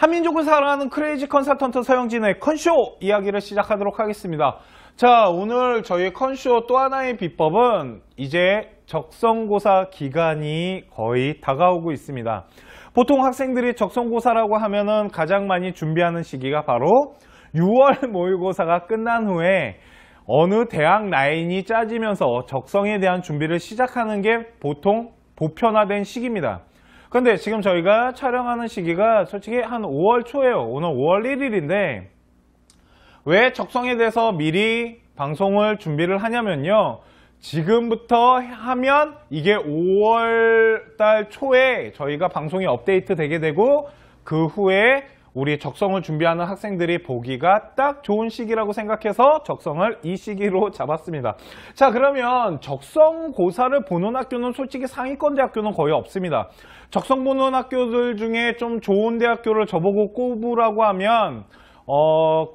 한민족을 사랑하는 크레이지 컨설턴트 서영진의 컨쇼 이야기를 시작하도록 하겠습니다. 자, 오늘 저희 컨쇼 또 하나의 비법은 이제 적성고사 기간이 거의 다가오고 있습니다. 보통 학생들이 적성고사라고 하면은 가장 많이 준비하는 시기가 바로 6월 모의고사가 끝난 후에 어느 대학 라인이 짜지면서 적성에 대한 준비를 시작하는 게 보통 보편화된 시기입니다. 근데 지금 저희가 촬영하는 시기가 솔직히 한 5월 초예요. 오늘 5월 1일인데 왜 적성에 대해서 미리 방송을 준비를 하냐면요. 지금부터 하면 이게 5월 달 초에 저희가 방송이 업데이트 되게 되고 그 후에 우리 적성을 준비하는 학생들이 보기가 딱 좋은 시기라고 생각해서 적성을 이 시기로 잡았습니다. 자, 그러면 적성고사를 보는 학교는 솔직히 상위권 대학교는 거의 없습니다. 적성 보는 학교들 중에 좀 좋은 대학교를 저보고 꼽으라고 하면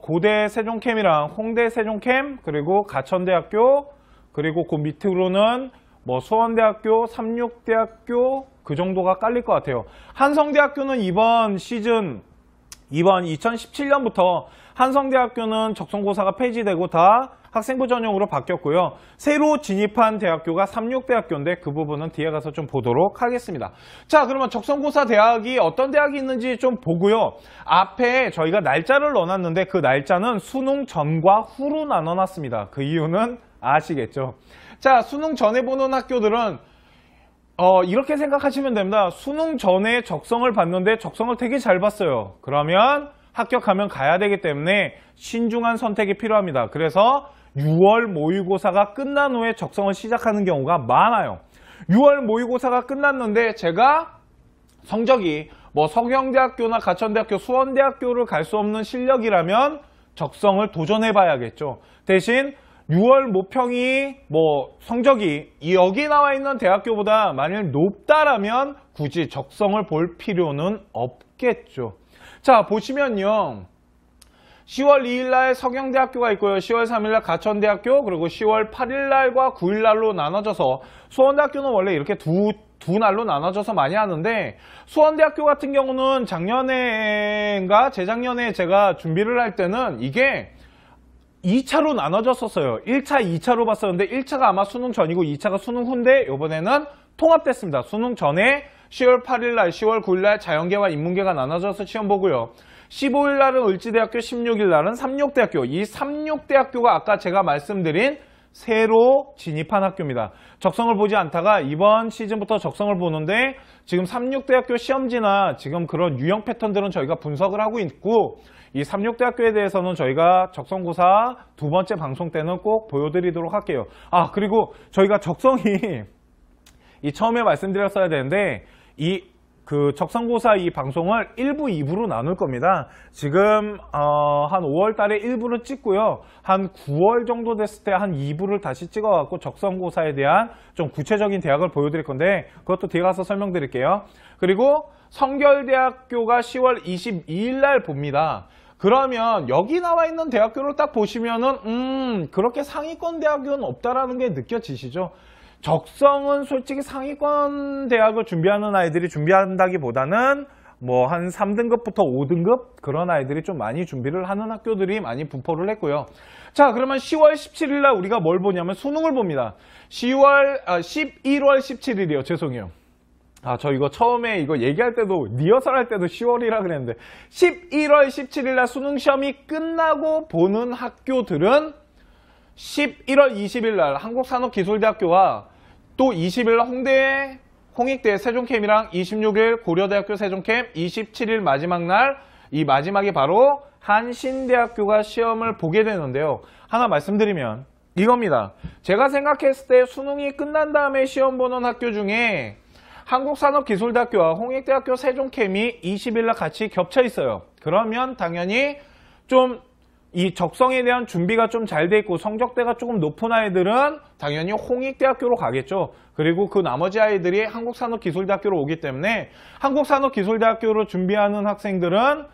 고대 세종캠이랑 홍대 세종캠 그리고 가천대학교 그리고 그 밑으로는 뭐 수원대학교, 삼육대학교 그 정도가 깔릴 것 같아요. 한성대학교는 이번 2017년부터 한성대학교는 적성고사가 폐지되고 다 학생부 전형으로 바뀌었고요. 새로 진입한 대학교가 삼육대학교인데 그 부분은 뒤에 가서 좀 보도록 하겠습니다. 자, 그러면 적성고사 대학이 어떤 대학이 있는지 좀 보고요. 앞에 저희가 날짜를 넣어놨는데 그 날짜는 수능 전과 후로 나눠놨습니다. 그 이유는 아시겠죠? 자, 수능 전에 보는 학교들은 이렇게 생각하시면 됩니다. 수능 전에 적성을 봤는데 적성을 되게 잘 봤어요. 그러면 합격하면 가야 되기 때문에 신중한 선택이 필요합니다. 그래서 6월 모의고사가 끝난 후에 적성을 시작하는 경우가 많아요. 6월 모의고사가 끝났는데 제가 성적이 뭐 서경대학교나 가천대학교, 수원대학교를 갈 수 없는 실력이라면 적성을 도전해 봐야겠죠. 대신 6월 모평이 뭐 성적이 여기 나와 있는 대학교보다 만일 높다라면 굳이 적성을 볼 필요는 없겠죠. 자, 보시면요. 10월 2일날 서경대학교가 있고요. 10월 3일날 가천대학교 그리고 10월 8일날과 9일날로 나눠져서 수원대학교는 원래 이렇게 두 날로 나눠져서 많이 하는데 수원대학교 같은 경우는 작년에인가 재작년에 제가 준비를 할 때는 이게 2차로 나눠졌었어요. 1차, 2차로 봤었는데 1차가 아마 수능 전이고 2차가 수능 후인데 이번에는 통합됐습니다. 수능 전에 10월 8일날, 10월 9일날 자연계와 인문계가 나눠져서 시험 보고요. 15일날은 을지대학교, 16일날은 삼육대학교. 이 삼육대학교가 아까 제가 말씀드린 새로 진입한 학교입니다. 적성을 보지 않다가 이번 시즌부터 적성을 보는데 지금 삼육대학교 시험지나 지금 그런 유형 패턴들은 저희가 분석을 하고 있고 이 삼육대학교에 대해서는 저희가 적성고사 두 번째 방송 때는 꼭 보여드리도록 할게요. 아, 그리고 저희가 적성이 처음에 말씀드렸어야 되는데 그 적성고사 이 방송을 1부, 2부로 나눌 겁니다. 지금 한 5월 달에 1부를 찍고요. 한 9월 정도 됐을 때 한 2부를 다시 찍어갖고 적성고사에 대한 좀 구체적인 대학을 보여드릴 건데 그것도 뒤에 가서 설명드릴게요. 그리고 성결대학교가 10월 22일 날 봅니다. 그러면 여기 나와 있는 대학교를 딱 보시면은 그렇게 상위권 대학교는 없다라는 게 느껴지시죠? 적성은 솔직히 상위권 대학을 준비하는 아이들이 준비한다기보다는 뭐 한 3등급부터 5등급 그런 아이들이 좀 많이 준비를 하는 학교들이 많이 분포를 했고요. 자, 그러면 10월 17일 날 우리가 뭘 보냐면 수능을 봅니다. 11월 17일이요. 죄송해요. 저 이거 처음에 이거 얘기할 때도 리허설 할 때도 10월이라 그랬는데 11월 17일 날 수능 시험이 끝나고 보는 학교들은 11월 20일 날 한국산업기술대학교와 또 20일 날 홍대, 홍익대 세종캠이랑 26일 고려대학교 세종캠, 27일 마지막 날 이 마지막이 바로 한신대학교가 시험을 보게 되는데요. 하나 말씀드리면 이겁니다. 제가 생각했을 때 수능이 끝난 다음에 시험 보는 학교 중에 한국산업기술대학교와 홍익대학교 세종캠이 20일 날 같이 겹쳐 있어요. 그러면 당연히 좀 이 적성에 대한 준비가 좀 잘 돼 있고 성적대가 조금 높은 아이들은 당연히 홍익대학교로 가겠죠. 그리고 그 나머지 아이들이 한국산업기술대학교로 오기 때문에 한국산업기술대학교로 준비하는 학생들은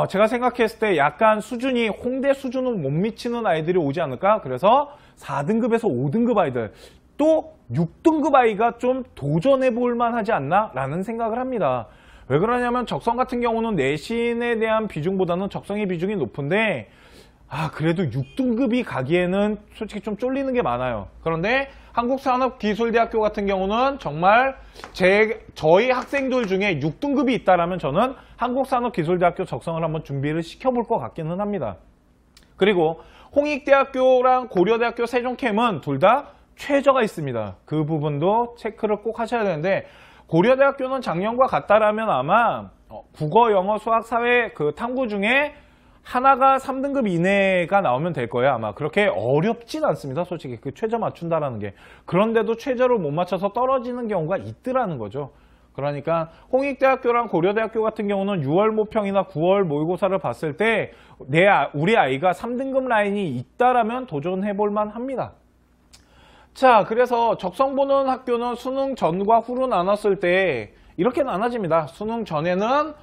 제가 생각했을 때 약간 수준이 홍대 수준은 못 미치는 아이들이 오지 않을까. 그래서 4등급에서 5등급 아이들 또 6등급 아이가 좀 도전해 볼 만하지 않나 라는 생각을 합니다. 왜 그러냐면 적성 같은 경우는 내신에 대한 비중보다는 적성의 비중이 높은데 그래도 6등급이 가기에는 솔직히 좀 쫄리는 게 많아요. 그런데 한국산업기술대학교 같은 경우는 정말 저희 학생들 중에 6등급이 있다라면 저는 한국산업기술대학교 적성을 한번 준비를 시켜볼 것 같기는 합니다. 그리고 홍익대학교랑 고려대학교 세종캠은 둘 다 최저가 있습니다. 그 부분도 체크를 꼭 하셔야 되는데 고려대학교는 작년과 같다라면 아마 국어, 영어, 수학, 사회 그 탐구 중에 하나가 3등급 이내가 나오면 될 거예요. 아마 그렇게 어렵진 않습니다. 솔직히 그 최저 맞춘다라는 게. 그런데도 최저를 못 맞춰서 떨어지는 경우가 있더라는 거죠. 그러니까 홍익대학교랑 고려대학교 같은 경우는 6월 모평이나 9월 모의고사를 봤을 때 우리 아이가 3등급 라인이 있다라면 도전해볼 만합니다. 자, 그래서 적성 보는 학교는 수능 전과 후로 나눴을 때 이렇게 나눠집니다. 수능 전에는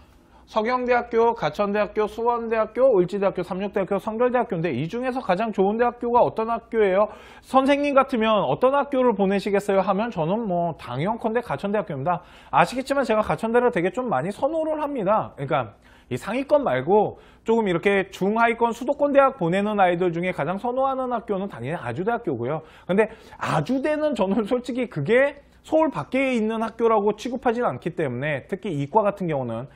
서경대학교, 가천대학교, 수원대학교, 을지대학교, 삼육대학교, 성결대학교인데 이 중에서 가장 좋은 대학교가 어떤 학교예요? 선생님 같으면 어떤 학교를 보내시겠어요? 하면 저는 뭐 당연컨대 가천대학교입니다. 아시겠지만 제가 가천대를 되게 좀 많이 선호를 합니다. 그러니까 이 상위권 말고 조금 이렇게 중하위권 수도권 대학 보내는 아이들 중에 가장 선호하는 학교는 당연히 아주대학교고요. 근데 아주대는 저는 솔직히 그게 서울 밖에 있는 학교라고 취급하지는 않기 때문에 특히 이과 같은 경우는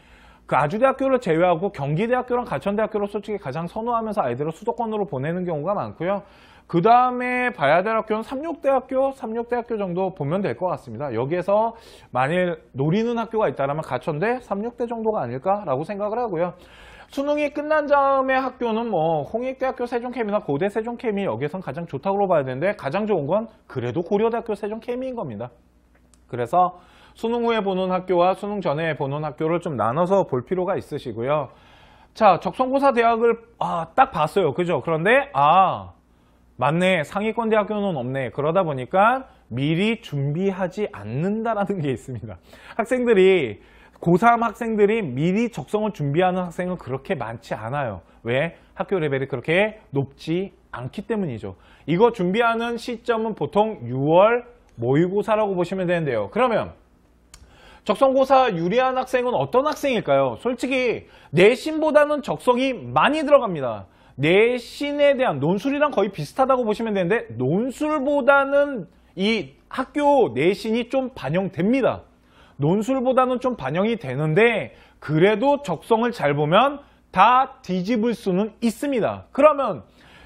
그 아주대학교를 제외하고 경기대학교랑 가천대학교를 솔직히 가장 선호하면서 아이들을 수도권으로 보내는 경우가 많고요. 그 다음에 봐야 될 학교는 삼육대학교 정도 보면 될 것 같습니다. 여기에서 만일 노리는 학교가 있다면 가천대, 삼육대 정도가 아닐까라고 생각을 하고요. 수능이 끝난 다음에 학교는 뭐 홍익대학교 세종케미나 고대 세종케미 여기에선 가장 좋다고 봐야 되는데 가장 좋은 건 그래도 고려대학교 세종케미인 겁니다. 그래서 수능 후에 보는 학교와 수능 전에 보는 학교를 좀 나눠서 볼 필요가 있으시고요. 자, 적성고사 대학을 딱 봤어요. 그죠? 그런데 맞네. 상위권 대학교는 없네. 그러다 보니까 미리 준비하지 않는다라는 게 있습니다. 학생들이 고3 학생들이 미리 적성을 준비하는 학생은 그렇게 많지 않아요. 왜? 학교 레벨이 그렇게 높지 않기 때문이죠. 이거 준비하는 시점은 보통 6월 모의고사라고 보시면 되는데요. 그러면 적성고사 유리한 학생은 어떤 학생일까요? 솔직히 내신보다는 적성이 많이 들어갑니다. 내신에 대한 논술이랑 거의 비슷하다고 보시면 되는데 논술보다는 이 학교 내신이 좀 반영됩니다. 논술보다는 좀 반영이 되는데 그래도 적성을 잘 보면 다 뒤집을 수는 있습니다. 그러면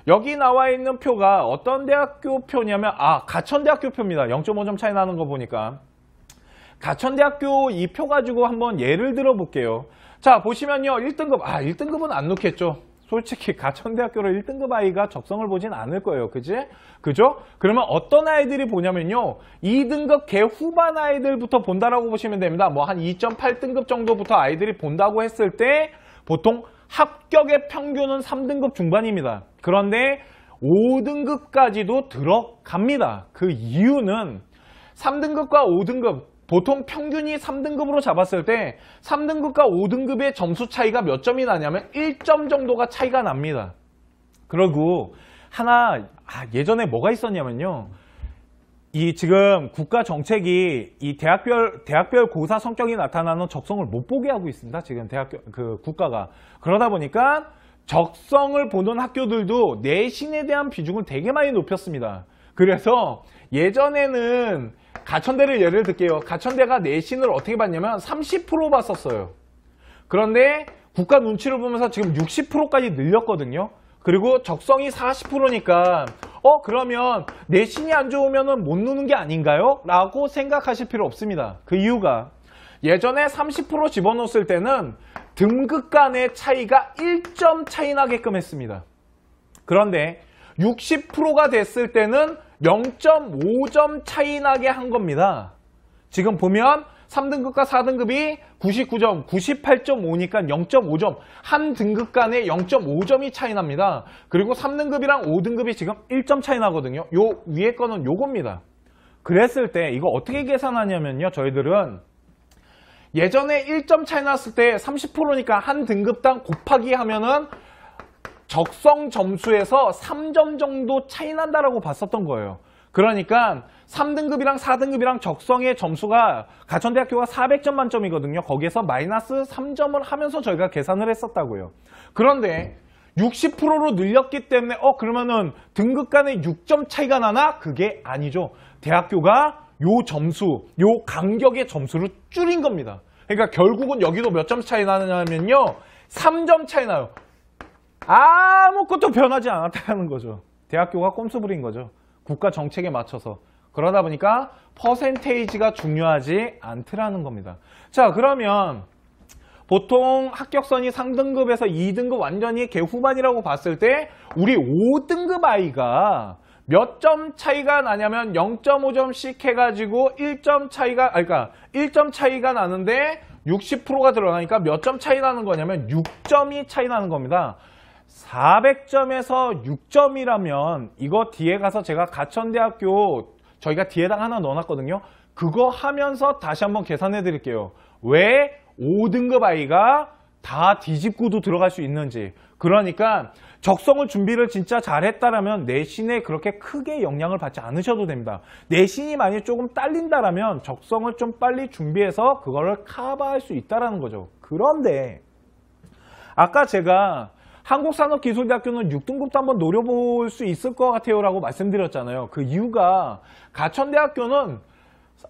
여기 나와 있는 표가 어떤 대학교 표냐면 가천대학교 표입니다. 0.5점 차이 나는 거 보니까 가천대학교 이 표 가지고 한번 예를 들어 볼게요. 자, 보시면요. 1등급 1등급은 안 넣겠죠. 솔직히 가천대학교를 1등급 아이가 적성을 보진 않을 거예요. 그죠? 그러면 어떤 아이들이 보냐면요. 2등급 개 후반 아이들부터 본다라고 보시면 됩니다. 뭐 한 2.8등급 정도부터 아이들이 본다고 했을 때 보통 합격의 평균은 3등급 중반입니다. 그런데 5등급까지도 들어갑니다. 그 이유는 3등급과 5등급 보통 평균이 3등급으로 잡았을 때 3등급과 5등급의 점수 차이가 몇 점이 나냐면 1점 정도가 차이가 납니다. 그리고 예전에 뭐가 있었냐면요. 이 지금 국가 정책이 이 대학별 고사 성격이 나타나는 적성을 못 보게 하고 있습니다. 지금 국가가. 그러다 보니까 적성을 보는 학교들도 내신에 대한 비중을 되게 많이 높였습니다. 그래서 예전에는 가천대를 예를 들게요. 가천대가 내신을 어떻게 봤냐면 30% 봤었어요. 그런데 국가 눈치를 보면서 지금 60%까지 늘렸거든요. 그리고 적성이 40%니까 그러면 내신이 안 좋으면 못 누는 게 아닌가요? 라고 생각하실 필요 없습니다. 그 이유가 예전에 30% 집어넣었을 때는 등급 간의 차이가 1점 차이 나게끔 했습니다. 그런데 60%가 됐을 때는 0.5점 차이 나게 한 겁니다. 지금 보면 3등급과 4등급이 99점, 98.5니까 0.5점, 한 등급 간에 0.5점이 차이 납니다. 그리고 3등급이랑 5등급이 지금 1점 차이 나거든요. 요 위에 거는 요겁니다. 그랬을 때 이거 어떻게 계산하냐면요. 저희들은 예전에 1점 차이 났을 때 30%니까 한 등급당 곱하기 하면은 적성 점수에서 3점 정도 차이 난다라고 봤었던 거예요. 그러니까 3등급이랑 4등급이랑 적성의 점수가 가천대학교가 400점 만점이거든요. 거기에서 마이너스 3점을 하면서 저희가 계산을 했었다고요. 그런데 60%로 늘렸기 때문에 그러면은 등급 간에 6점 차이가 나나? 그게 아니죠. 대학교가 요 점수, 요 간격의 점수를 줄인 겁니다. 그러니까 결국은 여기도 몇 점 차이 나느냐면요. 3점 차이 나요. 아무것도 변하지 않았다는 거죠. 대학교가 꼼수 부린 거죠. 국가 정책에 맞춰서. 그러다 보니까 퍼센테이지가 중요하지 않더라는 겁니다. 자, 그러면 보통 합격선이 3등급에서 2등급 완전히 개후반이라고 봤을 때 우리 5등급 아이가 몇 점 차이가 나냐면 0.5점씩 해가지고 1점 차이가, 그러니까 1점 차이가 나는데 60%가 들어가니까 몇 점 차이 나는 거냐면 6점이 차이 나는 겁니다. 400점에서 6점이라면 이거 뒤에 가서 제가 가천대학교 저희가 뒤에다가 하나 넣어놨거든요. 그거 하면서 다시 한번 계산해 드릴게요. 왜 5등급 아이가 다 뒤집고도 들어갈 수 있는지. 그러니까 적성을 준비를 진짜 잘했다라면 내신에 그렇게 크게 영향을 받지 않으셔도 됩니다. 내신이 만약 조금 딸린다라면 적성을 좀 빨리 준비해서 그거를 커버할 수 있다는 거죠. 그런데 아까 제가 한국산업기술대학교는 6등급도 한번 노려볼 수 있을 것 같아요 라고 말씀드렸잖아요. 그 이유가 가천대학교는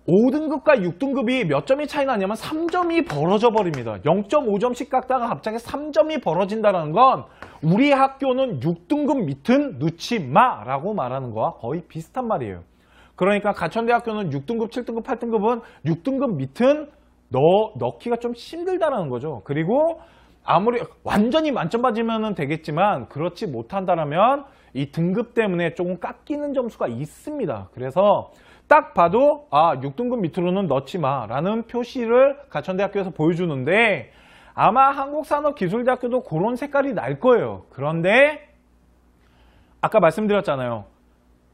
5등급과 6등급이 몇 점이 차이 나냐면 3점이 벌어져 버립니다. 0.5점씩 깎다가 갑자기 3점이 벌어진다는 건 우리 학교는 6등급 밑은 넣지 마 라고 말하는 거와 거의 비슷한 말이에요. 그러니까 가천대학교는 6등급, 7등급, 8등급은 6등급 밑은 넣기가 좀 힘들다라는 거죠. 그리고 아무리 완전히 만점 받으면 되겠지만 그렇지 못한다면 이 등급 때문에 조금 깎이는 점수가 있습니다. 그래서 딱 봐도 6등급 밑으로는 넣지 마 라는 표시를 가천대학교에서 보여주는데 아마 한국산업기술대학교도 그런 색깔이 날 거예요. 그런데 아까 말씀드렸잖아요.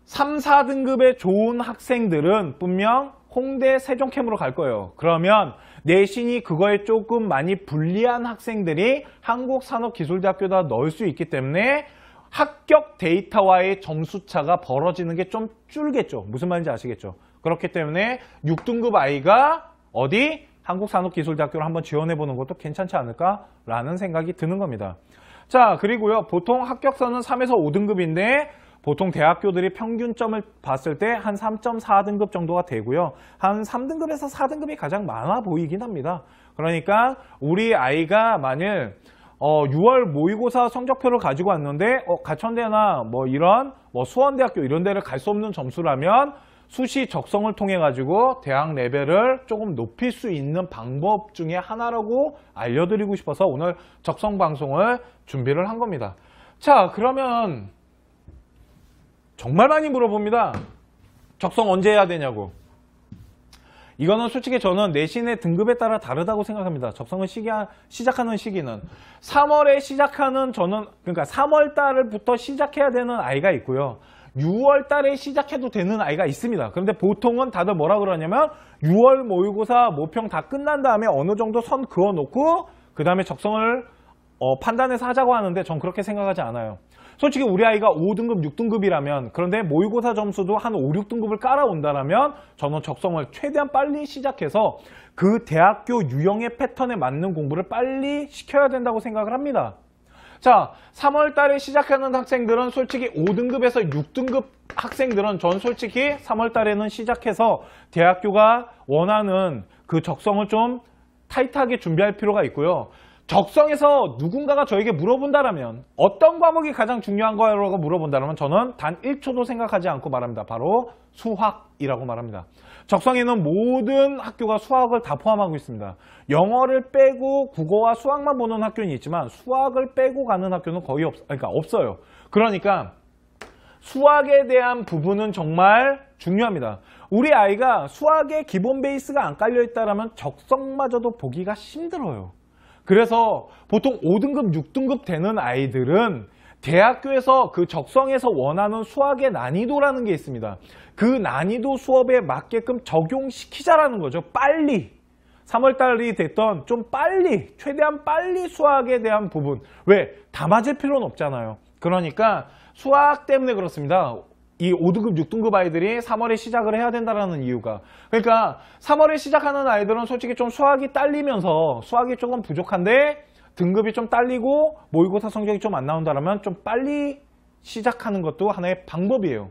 3, 4등급의 좋은 학생들은 분명 홍대 세종캠으로 갈 거예요. 그러면 내신이 그거에 조금 많이 불리한 학생들이 한국산업기술대학교에다 넣을 수 있기 때문에 합격 데이터와의 점수차가 벌어지는 게 좀 줄겠죠. 무슨 말인지 아시겠죠? 그렇기 때문에 6등급 아이가 어디? 한국산업기술대학교를 한번 지원해보는 것도 괜찮지 않을까라는 생각이 드는 겁니다. 자, 그리고요. 보통 합격선은 3에서 5등급인데 보통 대학교들이 평균점을 봤을 때 한 3.4등급 정도가 되고요. 한 3등급에서 4등급이 가장 많아 보이긴 합니다. 그러니까 우리 아이가 만일 6월 모의고사 성적표를 가지고 왔는데 가천대나 이런 수원대학교 이런 데를 갈 수 없는 점수라면 수시 적성을 통해 가지고 대학 레벨을 조금 높일 수 있는 방법 중에 하나라고 알려드리고 싶어서 오늘 적성 방송을 준비를 한 겁니다. 자, 그러면 정말 많이 물어봅니다. 적성 언제 해야 되냐고. 이거는 솔직히 저는 내신의 등급에 따라 다르다고 생각합니다. 적성을 시작하는 시기는 3월에 시작하는 그러니까 3월 달부터 시작해야 되는 아이가 있고요. 6월 달에 시작해도 되는 아이가 있습니다. 그런데 보통은 다들 뭐라 그러냐면 6월 모의고사 모평 다 끝난 다음에 어느 정도 선 그어놓고 그 다음에 적성을 판단해서 하자고 하는데 전 그렇게 생각하지 않아요. 솔직히 우리 아이가 5등급, 6등급이라면 그런데 모의고사 점수도 한 5, 6등급을 깔아온다면 저는 적성을 최대한 빨리 시작해서 그 대학교 유형의 패턴에 맞는 공부를 빨리 시켜야 된다고 생각을 합니다. 자, 3월 달에 시작하는 학생들은 솔직히 5등급에서 6등급 학생들은 전 솔직히 3월 달에는 시작해서 대학교가 원하는 그 적성을 좀 타이트하게 준비할 필요가 있고요. 적성에서 누군가가 저에게 물어본다면 어떤 과목이 가장 중요한 거라고 물어본다면 저는 단 1초도 생각하지 않고 말합니다. 바로 수학이라고 말합니다. 적성에는 모든 학교가 수학을 다 포함하고 있습니다. 영어를 빼고 국어와 수학만 보는 학교는 있지만 수학을 빼고 가는 학교는 거의 없어요. 그러니까 수학에 대한 부분은 정말 중요합니다. 우리 아이가 수학의 기본 베이스가 안 깔려 있다면 적성마저도 보기가 힘들어요. 그래서 보통 5등급, 6등급 되는 아이들은 대학교에서 그 적성에서 원하는 수학의 난이도라는 게 있습니다. 그 난이도 수업에 맞게끔 적용시키자라는 거죠. 빨리. 3월달이 됐던 좀 빨리, 최대한 빨리 수학에 대한 부분. 왜? 다 맞을 필요는 없잖아요. 그러니까 수학 때문에 그렇습니다. 이 5등급, 6등급 아이들이 3월에 시작을 해야 된다라는 이유가. 그러니까 3월에 시작하는 아이들은 솔직히 좀 수학이 딸리면서 수학이 조금 부족한데 등급이 좀 딸리고 모의고사 성적이 좀 안 나온다면 좀 빨리 시작하는 것도 하나의 방법이에요.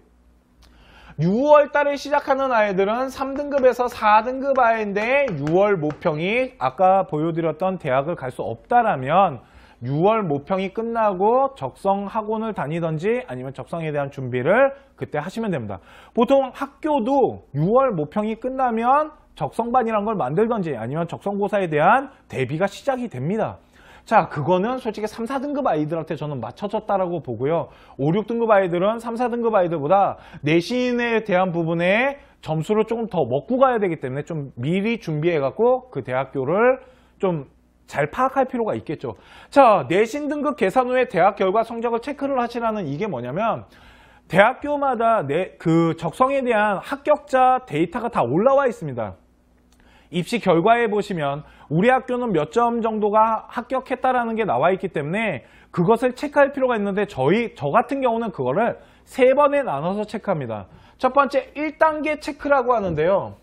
6월 달에 시작하는 아이들은 3등급에서 4등급 아이인데 6월 모평이 아까 보여드렸던 대학을 갈 수 없다라면 6월 모평이 끝나고 적성 학원을 다니던지 아니면 적성에 대한 준비를 그때 하시면 됩니다. 보통 학교도 6월 모평이 끝나면 적성반이라는 걸 만들던지 아니면 적성고사에 대한 대비가 시작이 됩니다. 자, 그거는 솔직히 3, 4등급 아이들한테 저는 맞춰졌다라고 보고요. 5, 6등급 아이들은 3, 4등급 아이들보다 내신에 대한 부분에 점수를 조금 더 먹고 가야 되기 때문에 좀 미리 준비해갖고 그 대학교를 좀 잘 파악할 필요가 있겠죠. 자, 내신 등급 계산 후에 대학 결과 성적을 체크를 하시라는 이게 뭐냐면 대학교마다 그 적성에 대한 합격자 데이터가 다 올라와 있습니다. 입시 결과에 보시면 우리 학교는 몇 점 정도가 합격했다라는 게 나와 있기 때문에 그것을 체크할 필요가 있는데 저 같은 경우는 그거를 3번에 나눠서 체크합니다. 첫 번째 1단계 체크라고 하는데요.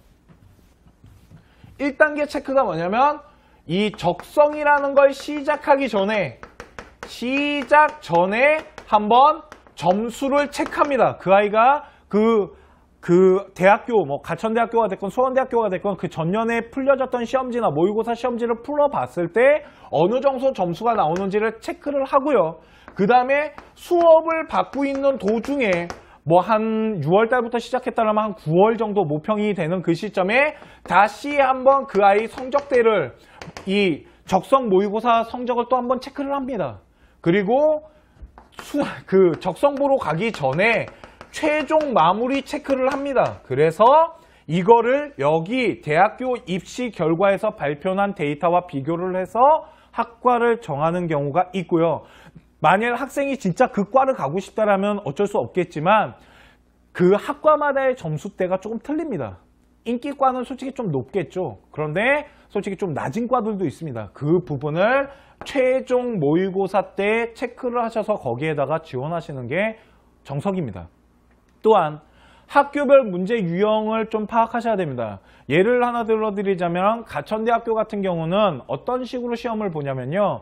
1단계 체크가 뭐냐면 이 적성이라는 걸 시작하기 전에 한번 점수를 체크합니다. 그 아이가 그 대학교, 뭐 가천대학교가 됐건 수원대학교가 됐건 그 전년에 풀려졌던 시험지나 모의고사 시험지를 풀어봤을 때 어느 정도 점수가 나오는지를 체크를 하고요. 그 다음에 수업을 받고 있는 도중에 뭐 한 6월 달부터 시작했다면 한 9월 정도 모평이 되는 그 시점에 다시 한번 그 아이 성적대를 이 적성 모의고사 성적을 또 한번 체크를 합니다. 그리고 그 적성보로 가기 전에 최종 마무리 체크를 합니다. 그래서 이거를 여기 대학교 입시 결과에서 발표한 데이터와 비교를 해서 학과를 정하는 경우가 있고요. 만약 학생이 진짜 그 과를 가고 싶다라면 어쩔 수 없겠지만 그 학과마다의 점수대가 조금 틀립니다. 인기과는 솔직히 좀 높겠죠. 그런데 솔직히 좀 낮은 과들도 있습니다. 그 부분을 최종 모의고사 때 체크를 하셔서 거기에다가 지원하시는 게 정석입니다. 또한 학교별 문제 유형을 좀 파악하셔야 됩니다. 예를 하나 들어드리자면 가천대학교 같은 경우는 어떤 식으로 시험을 보냐면요.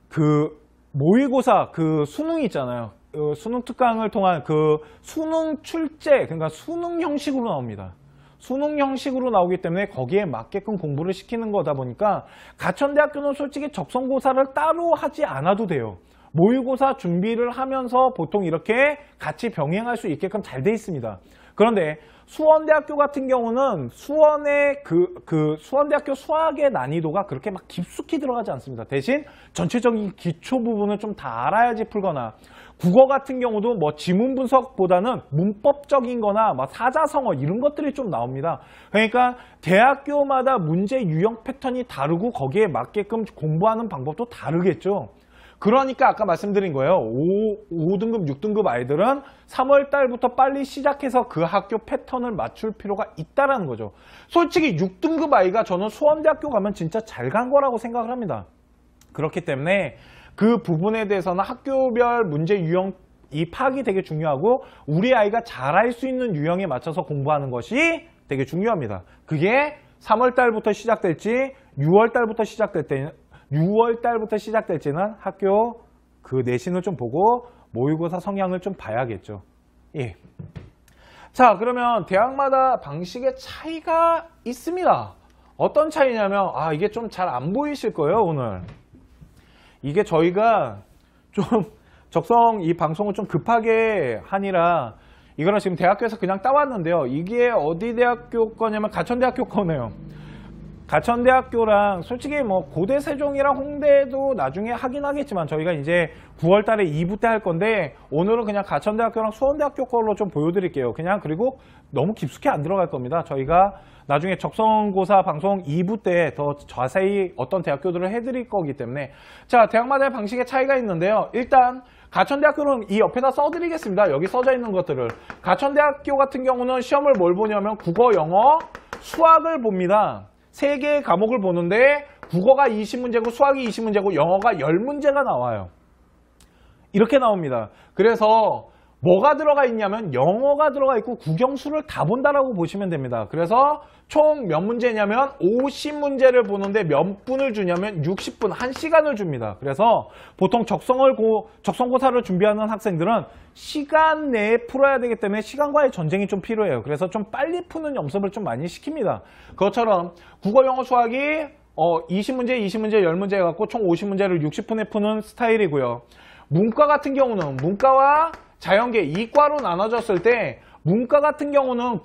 그 모의고사 그 수능 있잖아요. 수능 특강을 통한 그 수능 출제, 그러니까 수능 형식으로 나옵니다. 수능 형식으로 나오기 때문에 거기에 맞게끔 공부를 시키는 거다 보니까 가천대학교는 솔직히 적성고사를 따로 하지 않아도 돼요. 모의고사 준비를 하면서 보통 이렇게 같이 병행할 수 있게끔 잘 돼 있습니다. 그런데 수원대학교 같은 경우는 수원의 수원대학교 수학의 난이도가 그렇게 막 깊숙이 들어가지 않습니다. 대신 전체적인 기초 부분을 좀 다 알아야지 풀거나 국어 같은 경우도 뭐 지문 분석보다는 문법적인 거나 뭐 사자성어 이런 것들이 좀 나옵니다. 그러니까 대학교마다 문제 유형 패턴이 다르고 거기에 맞게끔 공부하는 방법도 다르겠죠. 그러니까 아까 말씀드린 거예요. 5등급, 6등급 아이들은 3월 달부터 빨리 시작해서 그 학교 패턴을 맞출 필요가 있다는 거죠. 솔직히 6등급 아이가 저는 수원대학교 가면 진짜 잘 간 거라고 생각을 합니다. 그렇기 때문에 그 부분에 대해서는 학교별 문제 유형이 파악이 되게 중요하고 우리 아이가 잘할 수 있는 유형에 맞춰서 공부하는 것이 되게 중요합니다. 그게 3월 달부터 시작될지 6월 달부터 시작될지는 학교 그 내신을 좀 보고 모의고사 성향을 좀 봐야겠죠. 예. 자, 그러면 대학마다 방식의 차이가 있습니다. 어떤 차이냐면 이게 좀 잘 안 보이실 거예요, 오늘. 이게 저희가 좀 적성 이 방송을 좀 급하게 하니라 이거는 지금 대학교에서 그냥 따왔는데요. 이게 어디 대학교 거냐면 가천대학교 거네요. 가천대학교랑 솔직히 뭐 고대 세종이랑 홍대도 나중에 하긴 하겠지만 저희가 이제 9월 달에 2부 때 할 건데 오늘은 그냥 가천대학교랑 수원대학교 걸로 좀 보여드릴게요. 그냥 그리고 너무 깊숙이 안 들어갈 겁니다. 저희가 나중에 적성고사 방송 2부 때 더 자세히 어떤 대학교들을 해드릴 거기 때문에 자, 대학마다의 방식의 차이가 있는데요. 일단 가천대학교는 이 옆에다 써드리겠습니다. 여기 써져 있는 것들을. 가천대학교 같은 경우는 시험을 뭘 보냐면 국어, 영어, 수학을 봅니다. 3개의 과목을 보는데 국어가 20문제고 수학이 20문제고 영어가 10문제가 나와요. 이렇게 나옵니다. 그래서 뭐가 들어가 있냐면 영어가 들어가 있고 국영수를 다 본다라고 보시면 됩니다. 그래서 총 몇 문제냐면 50문제를 보는데 몇 분을 주냐면 60분, 1시간을 줍니다. 그래서 보통 적성고사를 준비하는 학생들은 시간 내에 풀어야 되기 때문에 시간과의 전쟁이 좀 필요해요. 그래서 좀 빨리 푸는 연습을 좀 많이 시킵니다. 그것처럼 국어, 영어, 수학이 20문제, 20문제, 10문제 해갖고 총 50문제를 60분에 푸는 스타일이고요. 문과 같은 경우는 문과와 자연계, 이과로 나눠졌을 때 문과 같은 경우는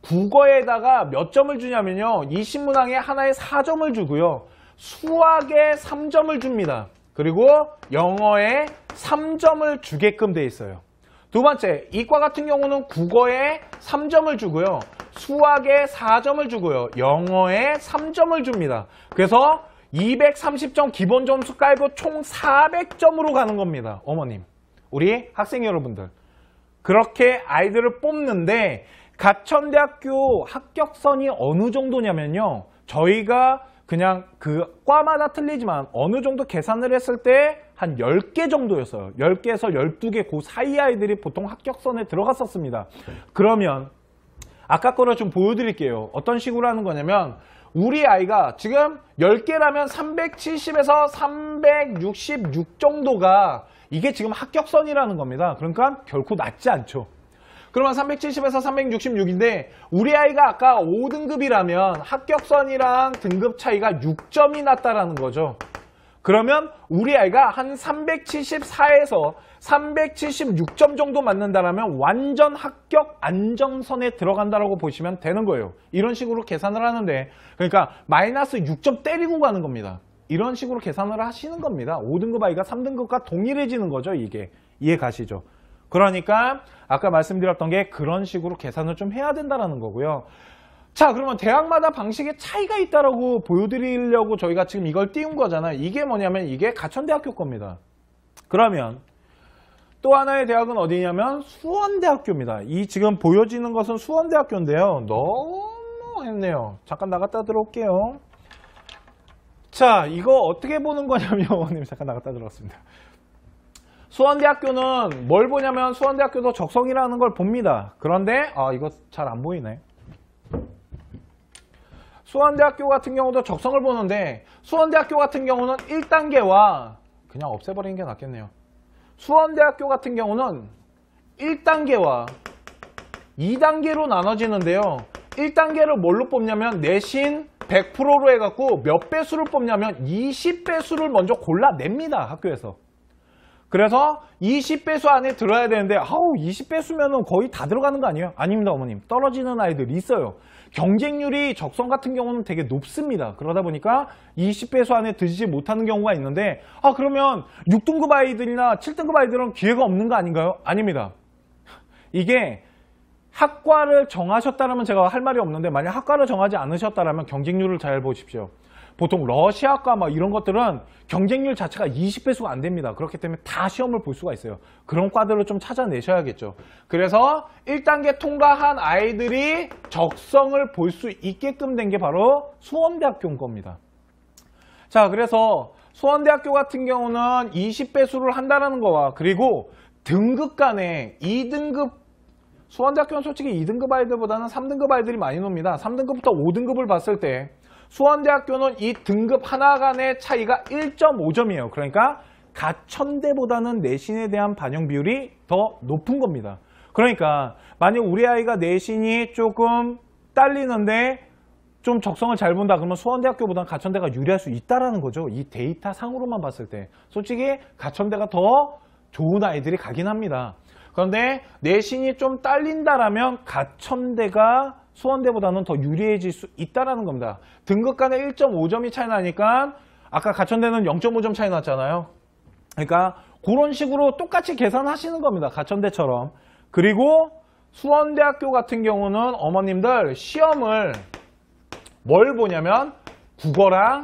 국어에다가 몇 점을 주냐면요. 이 신문항에 하나에 4점을 주고요. 수학에 3점을 줍니다. 그리고 영어에 3점을 주게끔 돼 있어요. 두 번째, 이과 같은 경우는 국어에 3점을 주고요. 수학에 4점을 주고요. 영어에 3점을 줍니다. 그래서 230점 기본 점수 깔고 총 400점으로 가는 겁니다. 어머님, 우리 학생 여러분들. 그렇게 아이들을 뽑는데 가천대학교 합격선이 어느 정도냐면요. 저희가 그냥 그 과마다 틀리지만 어느 정도 계산을 했을 때 한 10개 정도였어요. 10개에서 12개 그 사이 아이들이 보통 합격선에 들어갔었습니다. 그러면 아까 거를 좀 보여드릴게요. 어떤 식으로 하는 거냐면 우리 아이가 지금 10개라면 370에서 366 정도가 이게 지금 합격선이라는 겁니다. 그러니까 결코 낮지 않죠. 그러면 370에서 366인데 우리 아이가 아까 5등급이라면 합격선이랑 등급 차이가 6점이 났다라는 거죠. 그러면 우리 아이가 한 374에서 376점 정도 맞는다라면 완전 합격 안정선에 들어간다라고 보시면 되는 거예요. 이런 식으로 계산을 하는데 그러니까 마이너스 6점 때리고 가는 겁니다. 이런 식으로 계산을 하시는 겁니다. 5등급 아이가 3등급과 동일해지는 거죠. 이게 이해 가시죠? 그러니까 아까 말씀드렸던 게 그런 식으로 계산을 좀 해야 된다는 거고요. 자, 그러면 대학마다 방식에 차이가 있다라고 보여드리려고 저희가 지금 이걸 띄운 거잖아요. 이게 뭐냐면 이게 가천대학교 겁니다. 그러면 또 하나의 대학은 어디냐면 수원대학교입니다. 이 지금 보여지는 것은 수원대학교인데요. 너무 했네요. 잠깐 나갔다 들어올게요. 자, 이거 어떻게 보는 거냐면 어머님 잠깐 나갔다 들어왔습니다. 수원대학교는 뭘 보냐면 수원대학교도 적성이라는 걸 봅니다. 그런데 이거 잘 안 보이네. 수원대학교 같은 경우도 적성을 보는데 수원대학교 같은 경우는 1단계와 그냥 없애버리는 게 낫겠네요. 수원대학교 같은 경우는 1단계와 2단계로 나눠지는데요. 1단계를 뭘로 뽑냐면 내신 100%로 해갖고 몇 배수를 뽑냐면 20배수를 먼저 골라냅니다. 학교에서. 그래서 20배수 안에 들어야 되는데 20배수면 거의 다 들어가는 거 아니에요? 아닙니다, 어머님. 떨어지는 아이들이 있어요. 경쟁률이 적성 같은 경우는 되게 높습니다. 그러다 보니까 20배수 안에 들지 못하는 경우가 있는데 그러면 6등급 아이들이나 7등급 아이들은 기회가 없는 거 아닌가요? 아닙니다. 이게 학과를 정하셨다면 제가 할 말이 없는데 만약 학과를 정하지 않으셨다면 경쟁률을 잘 보십시오. 보통 러시아과 이런 것들은 경쟁률 자체가 20배수가 안 됩니다. 그렇기 때문에 다 시험을 볼 수가 있어요. 그런 과들을 좀 찾아내셔야겠죠. 그래서 1단계 통과한 아이들이 적성을 볼 수 있게끔 된 게 바로 수원대학교인 겁니다. 자, 그래서 수원대학교 같은 경우는 20배수를 한다는 거와 그리고 등급 간에 2등급 수원대학교는 솔직히 2등급 아이들보다는 3등급 아이들이 많이 놉니다. 3등급부터 5등급을 봤을 때 수원대학교는 이 등급 하나 간의 차이가 1.5점이에요. 그러니까 가천대보다는 내신에 대한 반영 비율이 더 높은 겁니다. 그러니까 만약 우리 아이가 내신이 조금 딸리는데 좀 적성을 잘 본다 그러면 수원대학교보다는 가천대가 유리할 수 있다는 거죠. 이 데이터 상으로만 봤을 때 솔직히 가천대가 더 좋은 아이들이 가긴 합니다. 그런데 내신이 좀 딸린다라면 가천대가 수원대보다는 더 유리해질 수 있다는 겁니다. 등급 간에 1.5점이 차이 나니까 아까 가천대는 0.5점 차이 났잖아요. 그러니까 그런 식으로 똑같이 계산하시는 겁니다. 가천대처럼. 그리고 수원대학교 같은 경우는 어머님들 시험을 뭘 보냐면 국어랑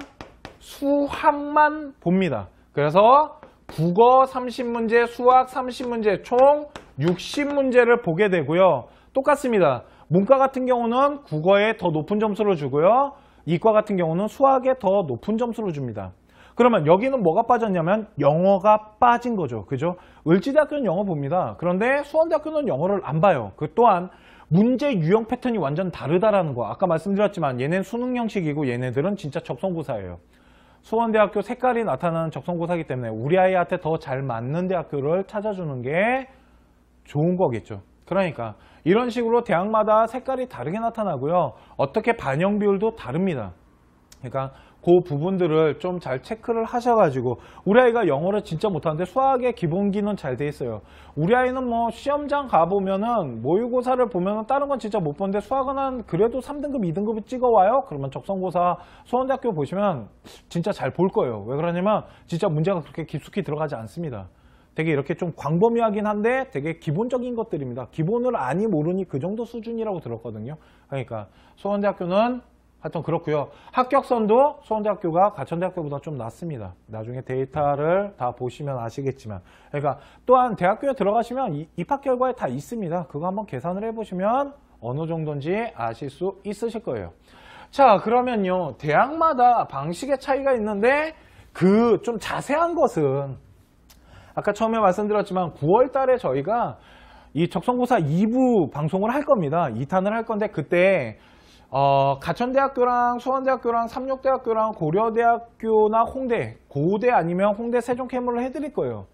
수학만 봅니다. 그래서 국어 30문제, 수학 30문제 총 60문제를 보게 되고요. 똑같습니다. 문과 같은 경우는 국어에 더 높은 점수를 주고요. 이과 같은 경우는 수학에 더 높은 점수를 줍니다. 그러면 여기는 뭐가 빠졌냐면 영어가 빠진 거죠. 그죠? 을지대학교는 영어 봅니다. 그런데 수원대학교는 영어를 안 봐요. 그 또한 문제 유형 패턴이 완전 다르다라는 거. 아까 말씀드렸지만 얘네는 수능 형식이고 얘네들은 진짜 적성고사예요. 수원대학교 색깔이 나타나는 적성고사이기 때문에 우리 아이한테 더 잘 맞는 대학교를 찾아주는 게 좋은 거겠죠. 그러니까 이런 식으로 대학마다 색깔이 다르게 나타나고요. 어떻게 반영 비율도 다릅니다. 그러니까 그 부분들을 좀 잘 체크를 하셔가지고 우리 아이가 영어를 진짜 못하는데 수학의 기본기는 잘 돼 있어요. 우리 아이는 뭐 시험장 가보면은 모의고사를 보면은 다른 건 진짜 못 보는데 수학은 한 그래도 3등급, 2등급을 찍어와요. 그러면 적성고사 수원대학교 보시면 진짜 잘 볼 거예요. 왜 그러냐면 진짜 문제가 그렇게 깊숙이 들어가지 않습니다. 되게 이렇게 좀 광범위하긴 한데 되게 기본적인 것들입니다. 기본을 아니 모르니 그 정도 수준이라고 들었거든요. 그러니까 수원대학교는 하여튼 그렇고요. 합격선도 수원대학교가 가천대학교보다 좀 낮습니다. 나중에 데이터를 다 보시면 아시겠지만. 그러니까 또한 대학교에 들어가시면 입학 결과에 다 있습니다. 그거 한번 계산을 해보시면 어느 정도인지 아실 수 있으실 거예요. 자, 그러면요. 대학마다 방식의 차이가 있는데 그 좀 자세한 것은 아까 처음에 말씀드렸지만 9월 달에 저희가 이 적성고사 2부 방송을 할 겁니다. 2탄을 할 건데 그때 가천대학교랑 수원대학교랑 삼육대학교랑 고려대학교나 홍대, 고대 아니면 홍대 세종캠을 해드릴 거예요.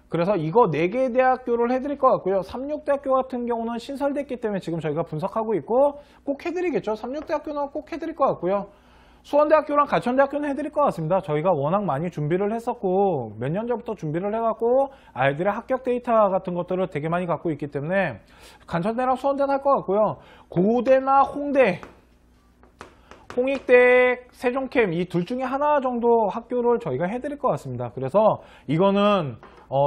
그래서 이거 4개 대학교를 해드릴 것 같고요. 삼육대학교 같은 경우는 신설됐기 때문에 지금 저희가 분석하고 있고 꼭 해드리겠죠. 삼육대학교는 꼭 해드릴 것 같고요. 수원대학교랑 가천대학교는 해드릴 것 같습니다. 저희가 워낙 많이 준비를 했었고 몇 년 전부터 준비를 해갖고 아이들의 합격 데이터 같은 것들을 되게 많이 갖고 있기 때문에 가천대랑 수원대는 할 것 같고요. 고대나 홍대, 홍익대, 세종캠 이 둘 중에 하나 정도 학교를 저희가 해드릴 것 같습니다. 그래서 이거는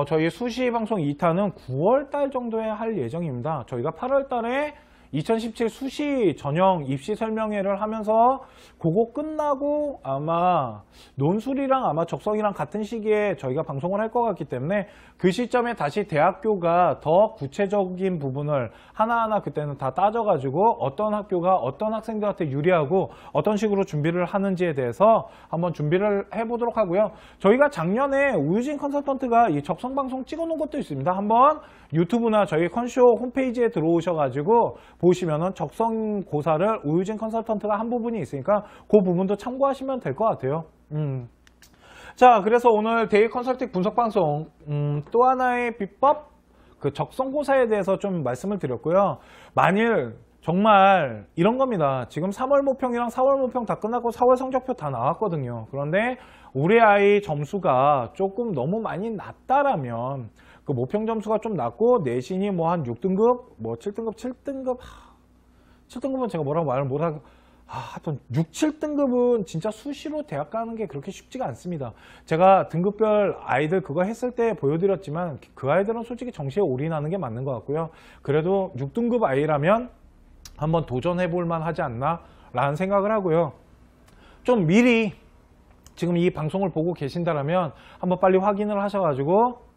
저희 수시 방송 2탄은 9월 달 정도에 할 예정입니다. 저희가 8월 달에 2017 수시 전형 입시 설명회를 하면서 그거 끝나고 아마 논술이랑 아마 적성이랑 같은 시기에 저희가 방송을 할 것 같기 때문에 그 시점에 다시 대학교가 더 구체적인 부분을 하나하나 그때는 다 따져가지고 어떤 학교가 어떤 학생들한테 유리하고 어떤 식으로 준비를 하는지에 대해서 한번 준비를 해보도록 하고요. 저희가 작년에 우유진 컨설턴트가 이 적성 방송 찍어놓은 것도 있습니다. 한번 유튜브나 저희 컨쇼 홈페이지에 들어오셔가지고 보시면은 적성고사를 우유진 컨설턴트가 한 부분이 있으니까 그 부분도 참고하시면 될 것 같아요. 자, 그래서 오늘 데이 컨설팅 분석 방송 또 하나의 비법 그 적성고사에 대해서 좀 말씀을 드렸고요. 만일 정말 이런 겁니다. 지금 3월 모평이랑 4월 모평 다 끝났고 4월 성적표 다 나왔거든요. 그런데 우리 아이 점수가 조금 너무 많이 낮다라면 그 모평 점수가 좀 낮고 내신이 뭐 한 6등급, 뭐 7등급, 7등급은 제가 뭐라고 말을 못하고 하여튼 6, 7등급은 진짜 수시로 대학 가는 게 그렇게 쉽지가 않습니다. 제가 등급별 아이들 그거 했을 때 보여드렸지만 그 아이들은 솔직히 정시에 올인하는 게 맞는 것 같고요. 그래도 6등급 아이라면 한번 도전해 볼 만하지 않나 라는 생각을 하고요. 좀 미리 지금 이 방송을 보고 계신다면 한번 빨리 확인을 하셔가지고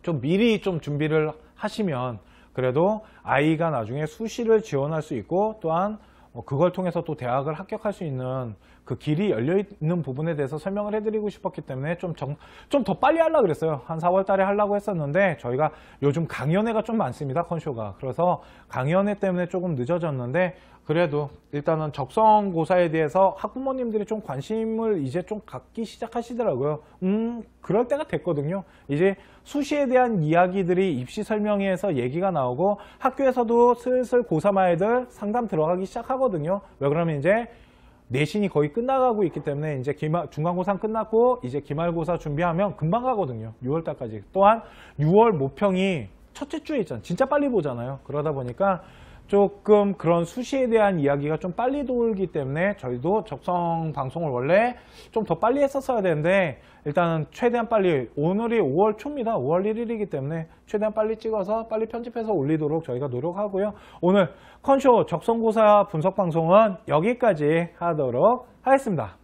좀 미리 좀 준비를 하시면 그래도 아이가 나중에 수시를 지원할 수 있고 또한 그걸 통해서 또 대학을 합격할 수 있는 그 길이 열려있는 부분에 대해서 설명을 해드리고 싶었기 때문에 좀 더 빨리 하려고 그랬어요. 한 4월 달에 하려고 했었는데 저희가 요즘 강연회가 좀 많습니다. 컨쇼가. 그래서 강연회 때문에 조금 늦어졌는데 그래도 일단은 적성고사에 대해서 학부모님들이 좀 관심을 이제 좀 갖기 시작하시더라고요. 그럴 때가 됐거든요. 이제 수시에 대한 이야기들이 입시 설명회에서 얘기가 나오고 학교에서도 슬슬 고3 아이들 상담 들어가기 시작하거든요. 왜 그러면 이제 내신이 거의 끝나가고 있기 때문에 이제 중간고사 끝났고 이제 기말고사 준비하면 금방 가거든요. 6월달까지. 또한 6월 모평이 첫째 주에 있잖아요. 진짜 빨리 보잖아요. 그러다 보니까 조금 그런 수시에 대한 이야기가 좀 빨리 돌기 때문에 저희도 적성 방송을 원래 좀 더 빨리 했었어야 되는데 일단은 최대한 빨리 오늘이 5월 초입니다. 5월 1일이기 때문에 최대한 빨리 찍어서 빨리 편집해서 올리도록 저희가 노력하고요. 오늘 컨쇼 적성고사 분석 방송은 여기까지 하도록 하겠습니다.